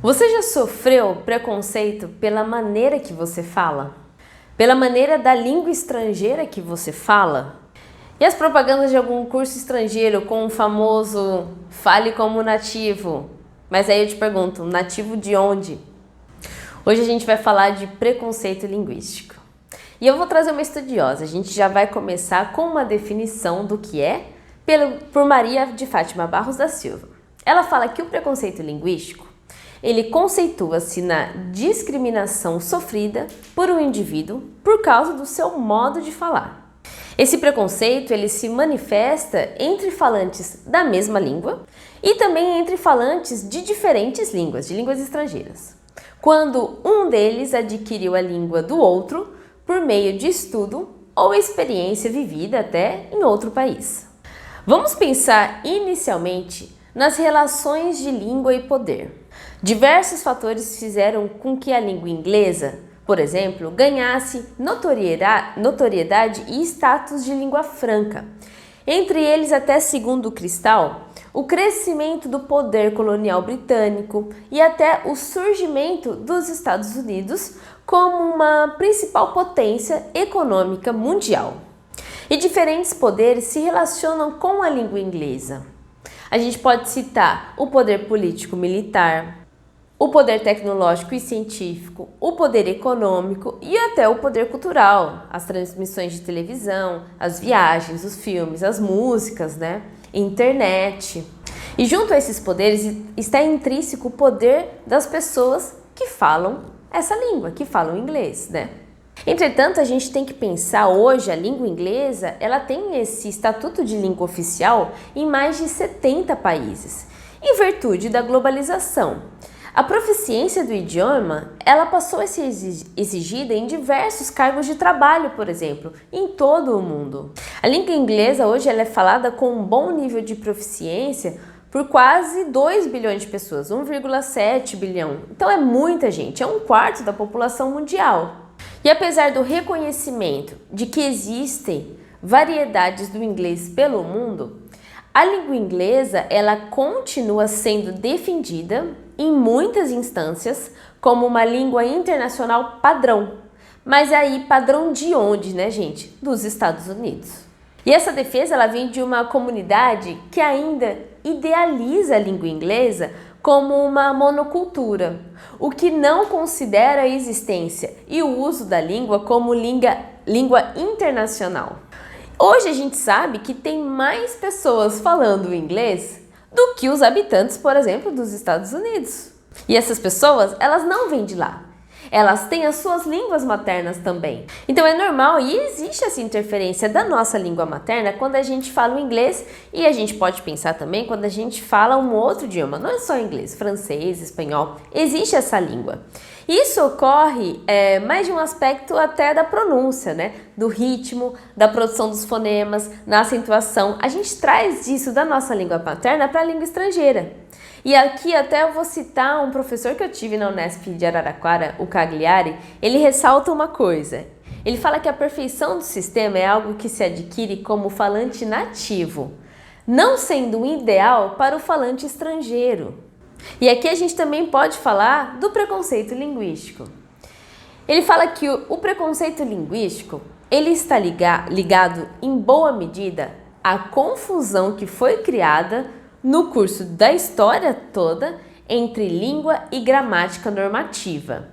Você já sofreu preconceito pela maneira que você fala? Pela maneira da língua estrangeira que você fala? E as propagandas de algum curso estrangeiro com o famoso fale como nativo? Mas aí eu te pergunto, nativo de onde? Hoje a gente vai falar de preconceito linguístico. E eu vou trazer uma estudiosa. A gente já vai começar com uma definição do que é por Maria de Fátima Barros da Silva. Ela fala que o preconceito linguístico ele conceitua-se na discriminação sofrida por um indivíduo por causa do seu modo de falar. Esse preconceito ele se manifesta entre falantes da mesma língua e também entre falantes de diferentes línguas, de línguas estrangeiras. Quando um deles adquiriu a língua do outro por meio de estudo ou experiência vivida até em outro país. Vamos pensar inicialmente nas relações de língua e poder. Diversos fatores fizeram com que a língua inglesa, por exemplo, ganhasse notoriedade e status de língua franca. Entre eles, até segundo Cristal, o crescimento do poder colonial britânico e até o surgimento dos Estados Unidos como uma principal potência econômica mundial. E diferentes poderes se relacionam com a língua inglesa. A gente pode citar o poder político-militar, o poder tecnológico e científico, o poder econômico e até o poder cultural, as transmissões de televisão, as viagens, os filmes, as músicas, internet. E junto a esses poderes está intrínseco o poder das pessoas que falam essa língua, que falam inglês, Entretanto, a gente tem que pensar hoje, a língua inglesa, ela tem esse estatuto de língua oficial em mais de 70 países, em virtude da globalização. A proficiência do idioma, ela passou a ser exigida em diversos cargos de trabalho, por exemplo, em todo o mundo. A língua inglesa hoje ela é falada com um bom nível de proficiência por quase 2 bilhões de pessoas, 1,7 bilhão. Então é muita gente, é 1/4 da população mundial. E apesar do reconhecimento de que existem variedades do inglês pelo mundo, a língua inglesa ela continua sendo defendida em muitas instâncias como uma língua internacional padrão. Mas aí padrão de onde, gente? Dos Estados Unidos. E essa defesa ela vem de uma comunidade que ainda idealiza a língua inglesa como uma monocultura, o que não considera a existência e o uso da língua como língua internacional. Hoje a gente sabe que tem mais pessoas falando inglês do que os habitantes, por exemplo, dos Estados Unidos. E essas pessoas, elas não vêm de lá. Elas têm as suas línguas maternas também. Então é normal e existe essa interferência da nossa língua materna quando a gente fala o inglês e a gente pode pensar também quando a gente fala um outro idioma. Não é só inglês, francês, espanhol. Existe essa língua. Isso ocorre mais de um aspecto até da pronúncia, do ritmo, da produção dos fonemas, na acentuação. A gente traz isso da nossa língua materna para a língua estrangeira. E aqui até eu vou citar um professor que eu tive na Unesp de Araraquara, o Cagliari, ele ressalta uma coisa. Ele fala que a perfeição do sistema é algo que se adquire como falante nativo, não sendo um ideal para o falante estrangeiro. E aqui a gente também pode falar do preconceito linguístico. Ele fala que o preconceito linguístico ele está ligado em boa medida à confusão que foi criada no curso da história toda entre língua e gramática normativa.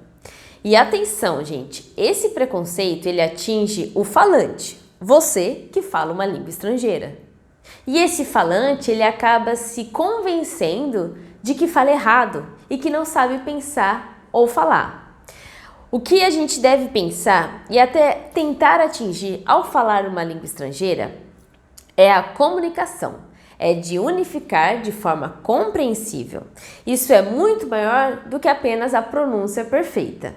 E atenção, gente, esse preconceito ele atinge o falante, você que fala uma língua estrangeira. E esse falante ele acaba se convencendo de que fala errado e que não sabe pensar ou falar. O que a gente deve pensar e até tentar atingir ao falar uma língua estrangeira é a comunicação. É de unificar de forma compreensível. Isso é muito maior do que apenas a pronúncia perfeita.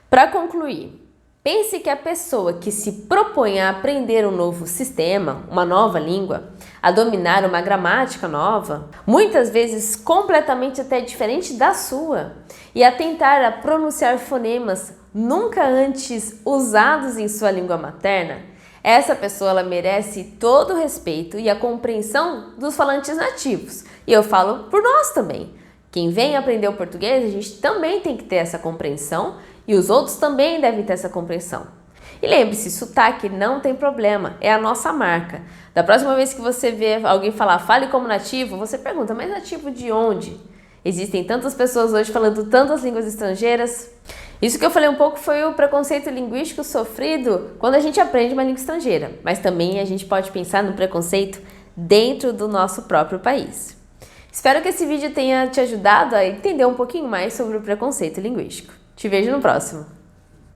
Para concluir, pense que a pessoa que se propõe a aprender um novo sistema, uma nova língua, a dominar uma gramática nova, muitas vezes completamente até diferente da sua, e a tentar pronunciar fonemas nunca antes usados em sua língua materna, essa pessoa ela merece todo o respeito e a compreensão dos falantes nativos. E eu falo por nós também, Quem vem aprender o português, a gente também tem que ter essa compreensão e os outros também devem ter essa compreensão. E lembre-se, sotaque não tem problema, é a nossa marca. Da próxima vez que você vê alguém falar fale como nativo, você pergunta, mas nativo de onde? Existem tantas pessoas hoje falando tantas línguas estrangeiras. Isso que eu falei um pouco foi o preconceito linguístico sofrido quando a gente aprende uma língua estrangeira, mas também a gente pode pensar no preconceito dentro do nosso próprio país. Espero que esse vídeo tenha te ajudado a entender um pouquinho mais sobre o preconceito linguístico. Te vejo no próximo!